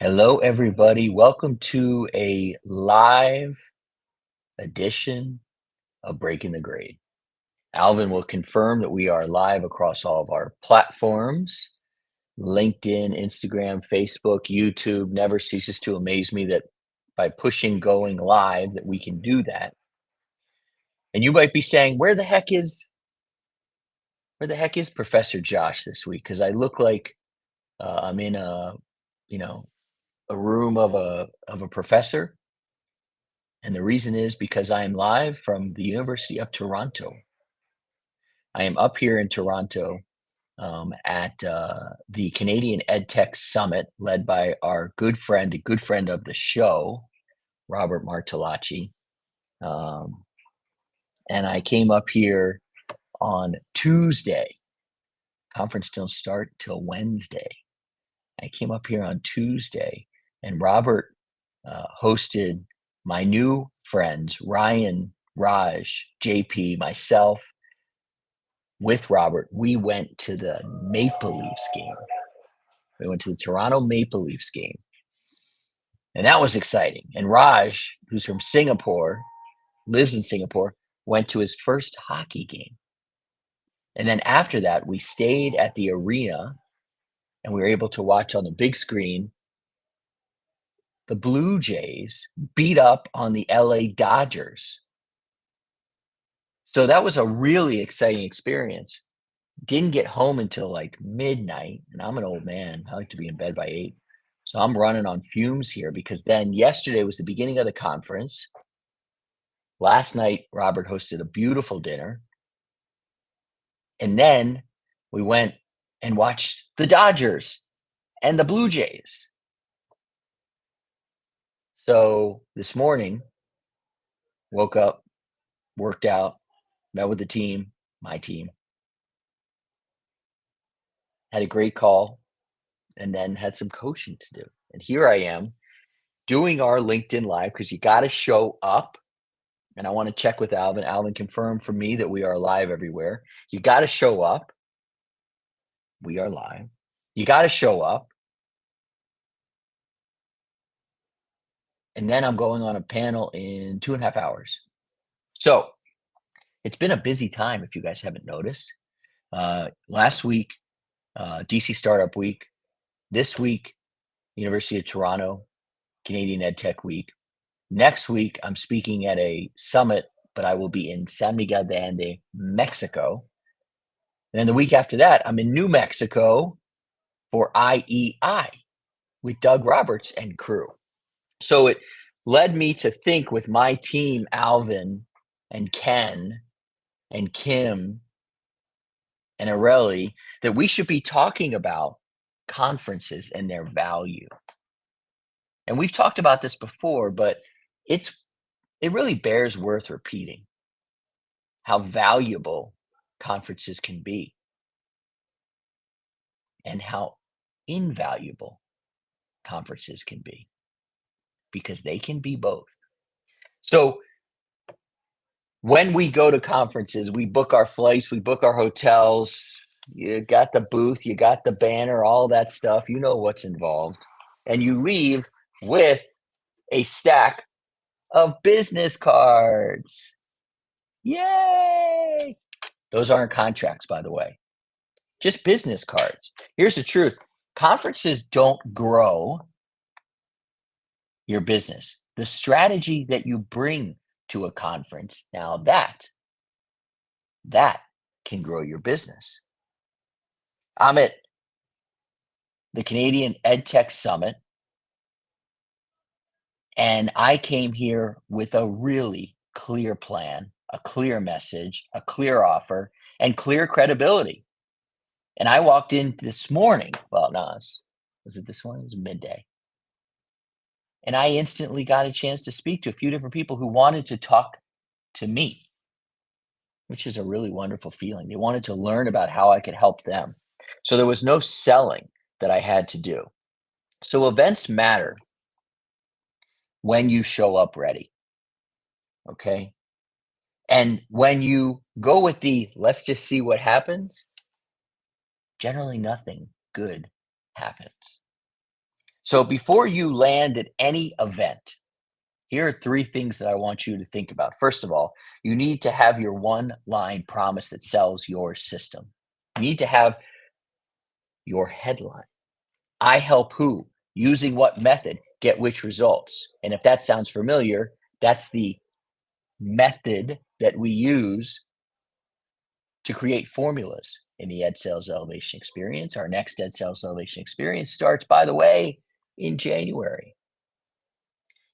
Hello, everybody. Welcome to a live edition of Breaking the Grade. Alvin will confirm that we are live across all of our platforms. LinkedIn, Instagram, Facebook, YouTube never ceases to amaze me that by pushing going live that we can do that. And you might be saying, where the heck is Professor Josh this week? Because I look like I'm in a room of a professor. And the reason is because I am live from the University of Toronto. I am up here in Toronto at the Canadian EdTech Summit, led by our a good friend of the show, Robert Martellacci. And I came up here on Tuesday. Conference don't start till Wednesday. I came up here on Tuesday, and Robert hosted my new friends, Ryan, Raj, JP, myself, with Robert. We went to the Maple Leafs game. We went to the Toronto Maple Leafs game. And that was exciting. And Raj, who's from Singapore, lives in Singapore, went to his first hockey game. And then after that, we stayed at the arena and we were able to watch on the big screen the Blue Jays beat up on the LA Dodgers. So that was a really exciting experience. Didn't get home until like midnight, and I'm an old man. I like to be in bed by 8. So I'm running on fumes here because then yesterday was the beginning of the conference. Last night, Robert hosted a beautiful dinner. And then we went and watched the Dodgers and the Blue Jays. So this morning, woke up, worked out, met with the team, my team, had a great call, and then had some coaching to do. And here I am doing our LinkedIn Live because you got to show up. And I want to check with Alvin. Alvin confirmed for me that we are live everywhere. You got to show up. We are live. You got to show up. And then I'm going on a panel in 2.5 hours. So it's been a busy time if you guys haven't noticed. Last week, DC Startup Week. This week, University of Toronto, Canadian EdTech Week. Next week, I'm speaking at a summit, but I will be in San Miguel de Allende, Mexico. And then the week after that, I'm in New Mexico for IEI with Doug Roberts and crew. So it led me to think with my team, Alvin and Ken and Kim and Areli, that we should be talking about conferences and their value. And we've talked about this before, but it really bears worth repeating how valuable conferences can be and how invaluable conferences can be, because they can be both. So when we go to conferences, we book our flights, we book our hotels, you got the booth, you got the banner, all that stuff, you know what's involved. And you leave with a stack of business cards. Yay! Those aren't contracts, by the way, just business cards. Here's the truth. Conferences don't grow your business. The strategy that you bring to a conference, now that can grow your business. I'm at the Canadian EdTech Summit, and I came here with a really clear plan, a clear message, a clear offer, and clear credibility. And I walked in this morning. Well, no, was it this morning? It was midday. And I instantly got a chance to speak to a few different people who wanted to talk to me, which is a really wonderful feeling. They wanted to learn about how I could help them. So there was no selling that I had to do. So events matter when you show up ready. Okay. And when you go with the let's just see what happens, generally nothing good happens. So before you land at any event, here are 3 things that I want you to think about. First of all, you need to have your one-line promise that sells your system. You need to have your headline. I help who, using what method, get which results. And if that sounds familiar, that's the method that we use to create formulas in the Ed Sales Elevation Experience. Our next Ed Sales Elevation Experience starts, by the way, in January.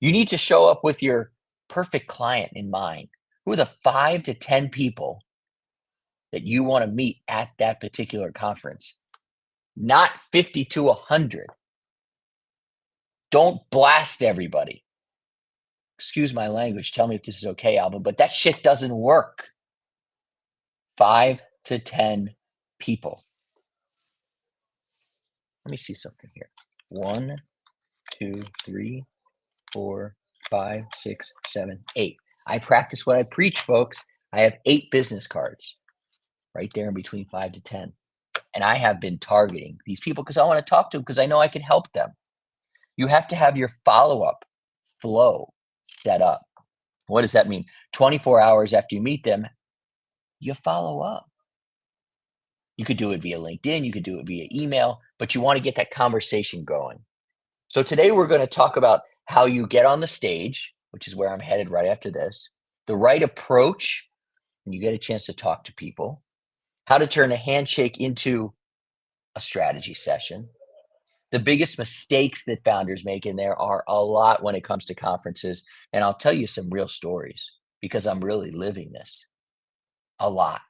You need to show up with your perfect client in mind. Who are the 5 to 10 people that you want to meet at that particular conference? Not 50 to 100. Don't blast everybody. Excuse my language. Tell me if this is okay, Alvin, but that shit doesn't work. 5 to 10 people. Let me see something here. 1, 2, 3, 4, 5, 6, 7, 8. I practice what I preach, folks. I have 8 business cards right there in between 5 to 10. And I have been targeting these people because I want to talk to them because I know I can help them. You have to have your follow-up flow set up. What does that mean? 24 hours after you meet them, you follow up. You could do it via LinkedIn, you could do it via email, but you want to get that conversation going. So today we're going to talk about how you get on the stage, which is where I'm headed right after this, the right approach when you get a chance to talk to people, how to turn a handshake into a strategy session. The biggest mistakes that founders make, and there are a lot when it comes to conferences, and I'll tell you some real stories because I'm really living this a lot.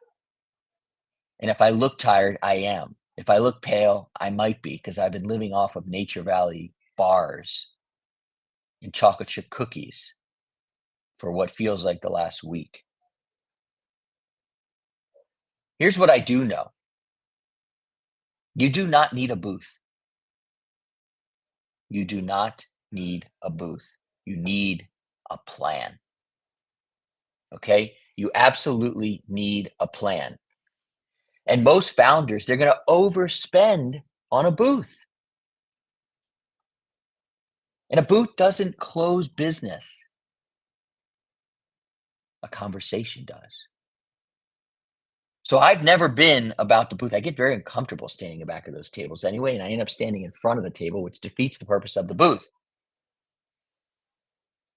And if I look tired, I am. If I look pale, I might be because I've been living off of Nature Valley bars and chocolate chip cookies for what feels like the last week. Here's what I do know. You do not need a booth. You do not need a booth. You need a plan. Okay? You absolutely need a plan. And most founders, they're going to overspend on a booth. And a booth doesn't close business. A conversation does. So I've never been about the booth. I get very uncomfortable standing in the back of those tables anyway, and I end up standing in front of the table, which defeats the purpose of the booth.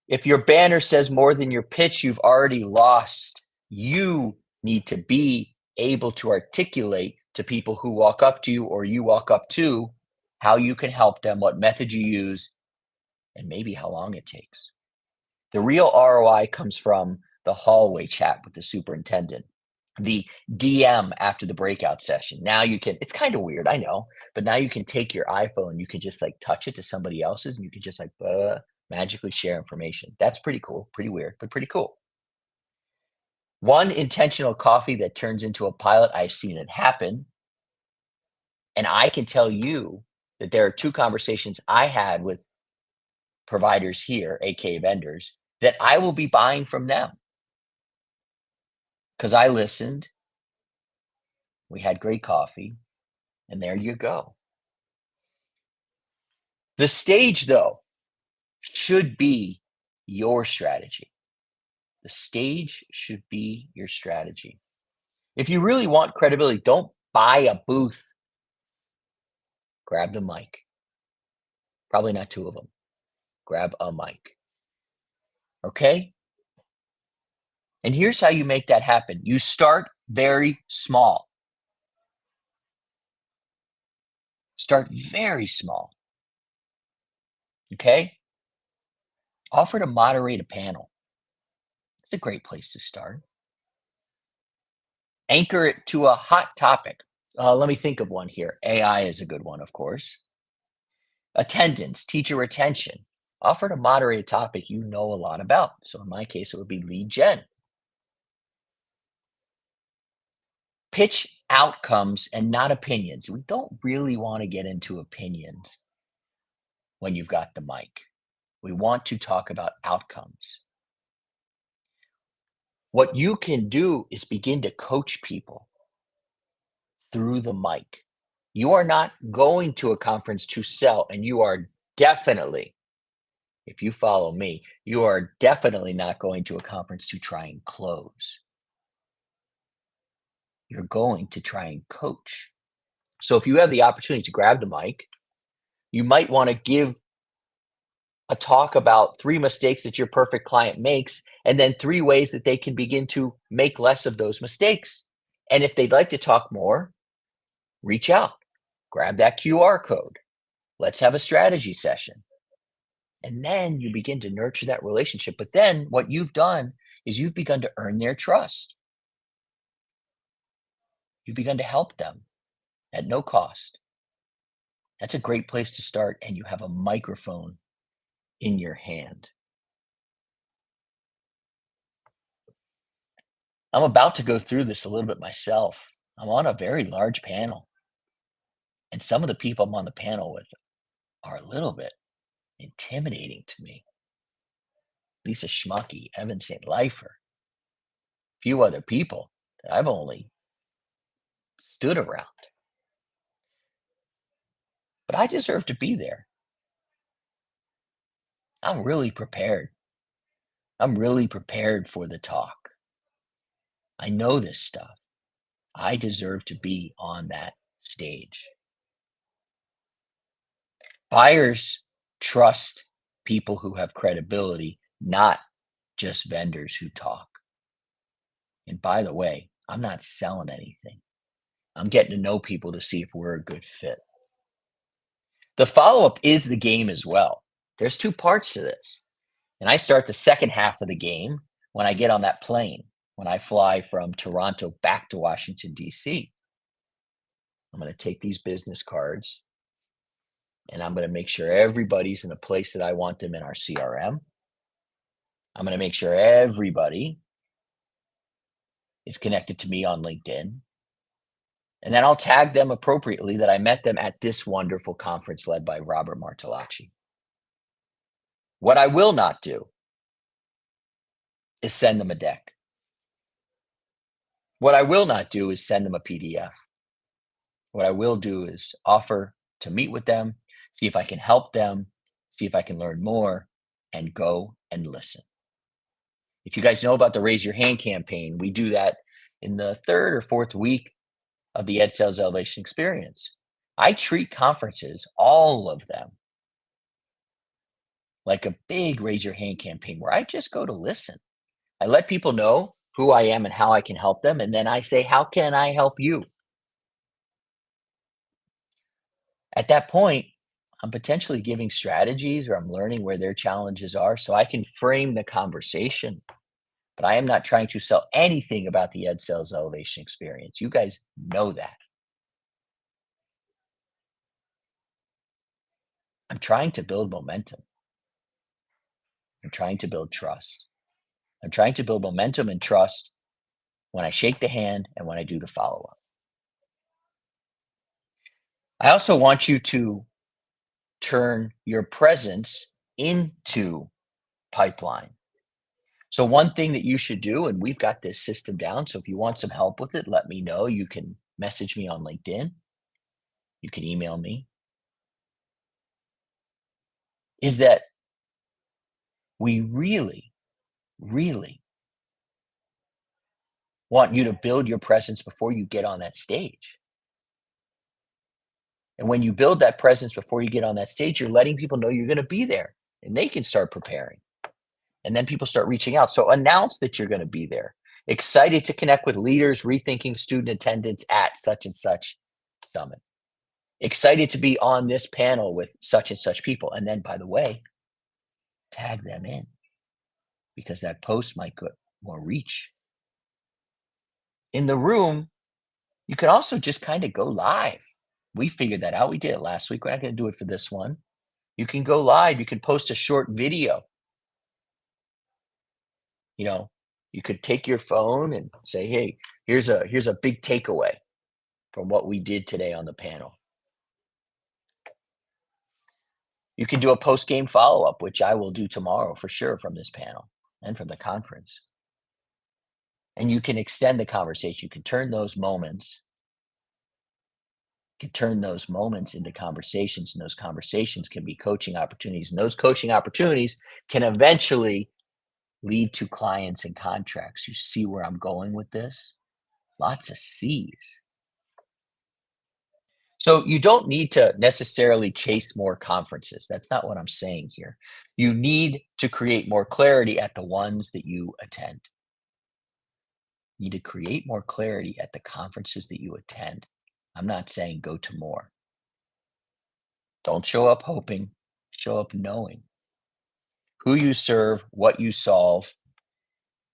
If your banner says more than your pitch, you've already lost. You need to be able to articulate to people who walk up to you or you walk up to how you can help them, what method you use, and maybe how long it takes. The real ROI comes from the hallway chat with the superintendent, the DM after the breakout session. Now you can, it's kind of weird, I know, but now you can take your iPhone, you can just like touch it to somebody else's and you can just like magically share information. That's pretty cool, pretty weird, but pretty cool. One intentional coffee that turns into a pilot, I've seen it happen. And I can tell you that there are 2 conversations I had with providers here, aka vendors, that I will be buying from them. Because I listened, we had great coffee, and there you go. The stage, though, should be your strategy. The stage should be your strategy. If you really want credibility, don't buy a booth. Grab the mic. Probably not 2 of them. Grab a mic. Okay? And here's how you make that happen. You start very small. Start very small. Okay? Offer to moderate a panel. It's a great place to start. Anchor it to a hot topic. Let me think of one here. AI is a good one, of course. Attendance, teacher retention. Offer to moderate a topic you know a lot about. So in my case, it would be lead gen. Pitch outcomes and not opinions. We don't really want to get into opinions when you've got the mic. We want to talk about outcomes. What you can do is begin to coach people through the mic. You are not going to a conference to sell, and you are definitely, if you follow me, you are definitely not going to a conference to try and close. You're going to try and coach. So if you have the opportunity to grab the mic, you might want to give a talk about 3 mistakes that your perfect client makes, and then 3 ways that they can begin to make less of those mistakes. And if they'd like to talk more, reach out, grab that QR code. Let's have a strategy session. And then you begin to nurture that relationship. But then what you've done is you've begun to earn their trust. You've begun to help them at no cost. That's a great place to start. And you have a microphone in your hand. I'm about to go through this a little bit myself. I'm on a very large panel, and some of the people I'm on the panel with are a little bit intimidating to me. Lisa Schmucky, Evan St. Lifer, a few other people that I've only stood around. But I deserve to be there. I'm really prepared. I'm really prepared for the talk. I know this stuff. I deserve to be on that stage. Buyers trust people who have credibility, not just vendors who talk. And by the way, I'm not selling anything. I'm getting to know people to see if we're a good fit. The follow up is the game as well. There's 2 parts to this. And I start the second half of the game when I get on that plane, when I fly from Toronto back to Washington, D.C. I'm going to take these business cards and I'm going to make sure everybody's in the place that I want them in our CRM. I'm going to make sure everybody is connected to me on LinkedIn. And then I'll tag them appropriately that I met them at this wonderful conference led by Robert Martellacci. What I will not do is send them a deck. What I will not do is send them a PDF. What I will do is offer to meet with them, see if I can help them, see if I can learn more, and go and listen. If you guys know about the Raise Your Hand campaign, we do that in the 3rd or 4th week of the Ed Sales Elevation Experience. I treat conferences, all of them, like a big Raise Your Hand campaign where I just go to listen. I let people know who I am and how I can help them. And then I say, how can I help you? At that point, I'm potentially giving strategies or I'm learning where their challenges are so I can frame the conversation. But I am not trying to sell anything about the Ed Sales Elevation Experience. You guys know that. I'm trying to build momentum. I'm trying to build trust. I'm trying to build momentum and trust when I shake the hand and when I do the follow up. I also want you to turn your presence into pipeline. So one thing that you should do, and we've got this system down, so if you want some help with it, let me know. You can message me on LinkedIn. You can email me. Is that we really, really want you to build your presence before you get on that stage. And when you build that presence before you get on that stage, you're letting people know you're going to be there and they can start preparing. And then people start reaching out. So announce that you're going to be there. Excited to connect with leaders rethinking student attendance at such and such summit. Excited to be on this panel with such and such people. And then, by the way, tag them in because that post might get more reach. In the room, you can also just kind of go live. We figured that out. We did it last week. We're not going to do it for this one. You can go live. You can post a short video. You know, you could take your phone and say, hey, here's a big takeaway from what we did today on the panel. You can do a post-game follow-up, which I will do tomorrow for sure from this panel and from the conference. And you can extend the conversation. You can turn those moments can turn those moments into conversations, and those conversations can be coaching opportunities, and those coaching opportunities can eventually lead to clients and contracts. You see where I'm going with this? Lots of C's. So you don't need to necessarily chase more conferences. That's not what I'm saying here. You need to create more clarity at the ones that you attend. You need to create more clarity at the conferences that you attend. I'm not saying go to more. Don't show up hoping, show up knowing who you serve, what you solve,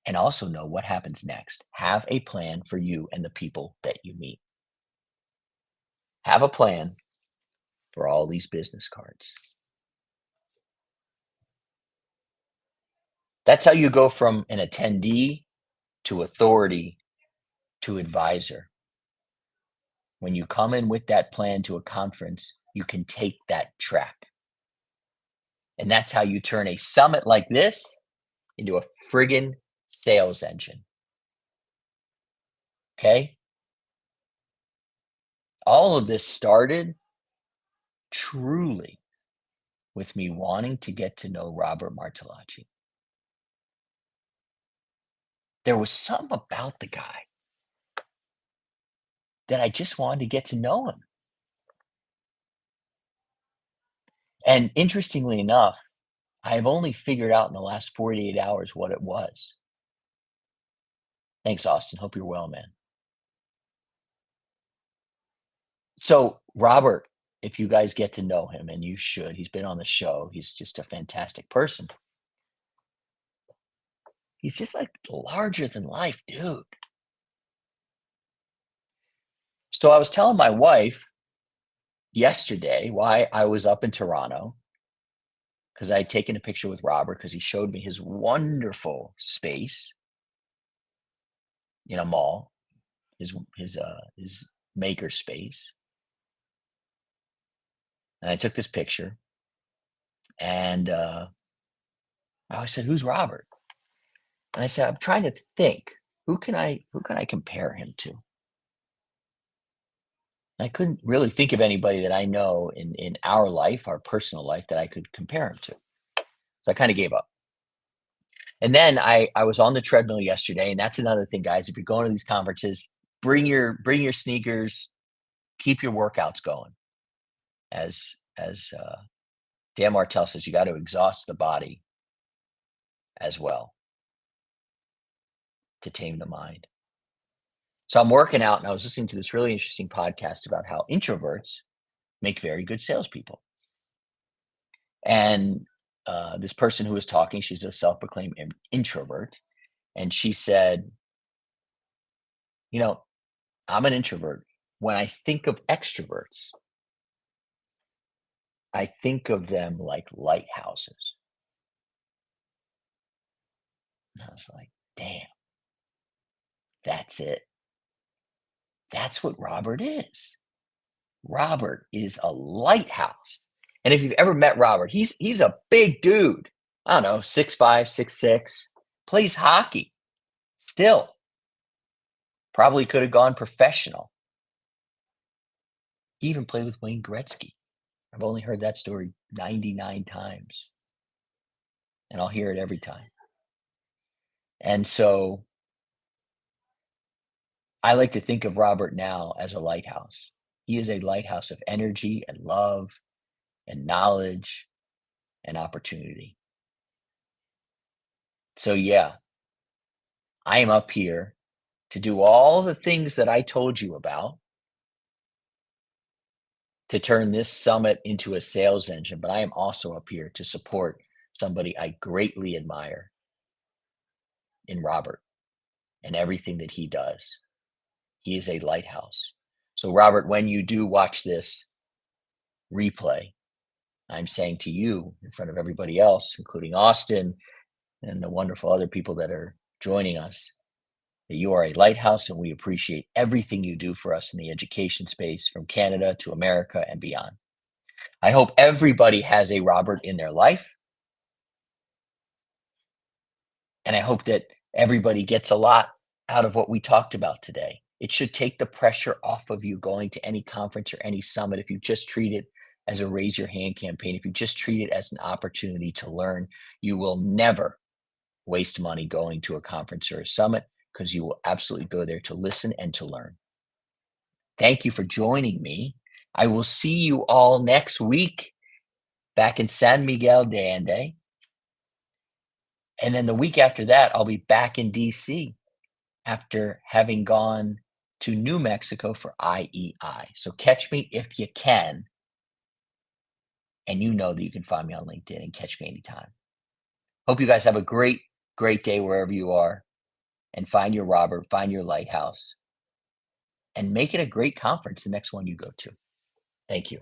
and also know what happens next. Have a plan for you and the people that you meet. Have a plan for all these business cards. That's how you go from an attendee to authority to advisor. When you come in with that plan to a conference, you can take that track. And that's how you turn a summit like this into a friggin' sales engine. Okay? All of this started truly with me wanting to get to know Robert Martellacci. There was something about the guy that I just wanted to get to know him. And interestingly enough, I have only figured out in the last 48 hours what it was. Thanks, Austin. Hope you're well, man. So, Robert, if you guys get to know him, and you should, he's been on the show. He's just a fantastic person. He's just like larger than life, dude. So, I was telling my wife yesterday why I was up in Toronto because I had taken a picture with Robert because he showed me his wonderful space in a mall, his maker space. And I took this picture, and I said, "Who's Robert?" And I said, "I'm trying to think who can I compare him to?" And I couldn't really think of anybody that I know in our life, our personal life, that I could compare him to. So I kind of gave up. And then I was on the treadmill yesterday, and that's another thing, guys. If you're going to these conferences, bring your sneakers, keep your workouts going. As Dan Martell says, you got to exhaust the body as well to tame the mind. So I'm working out, and I was listening to this really interesting podcast about how introverts make very good salespeople. And this person who was talking, she's a self-proclaimed introvert, and she said, "You know, I'm an introvert. When I think of extroverts, I think of them like lighthouses." And I was like, "Damn, that's it. That's what Robert is. Robert is a lighthouse." And if you've ever met Robert, he's a big dude. I don't know, 6'5", 6'6", plays hockey. Still, probably could have gone professional. He even played with Wayne Gretzky. I've only heard that story 99 times, and I'll hear it every time. And so I like to think of Robert now as a lighthouse. He is a lighthouse of energy and love and knowledge and opportunity. So yeah, I am up here to do all the things that I told you about to turn this summit into a sales engine, but I am also up here to support somebody I greatly admire in Robert and everything that he does. He is a lighthouse. So, Robert, when you do watch this replay, I'm saying to you in front of everybody else, including Austin and the wonderful other people that are joining us, that you are a lighthouse, and we appreciate everything you do for us in the education space from Canada to America and beyond. I hope everybody has a Robert in their life. And I hope that everybody gets a lot out of what we talked about today. It should take the pressure off of you going to any conference or any summit if you just treat it as a raise your hand campaign. If you just treat it as an opportunity to learn, you will never waste money going to a conference or a summit because you will absolutely go there to listen and to learn. Thank you for joining me. I will see you all next week back in San Miguel de Allende. And then the week after that, I'll be back in DC after having gone to New Mexico for IEI. So catch me if you can. And you know that you can find me on LinkedIn and catch me anytime. Hope you guys have a great, great day wherever you are. And find your Robert, find your lighthouse, and make it a great conference, the next one you go to. Thank you.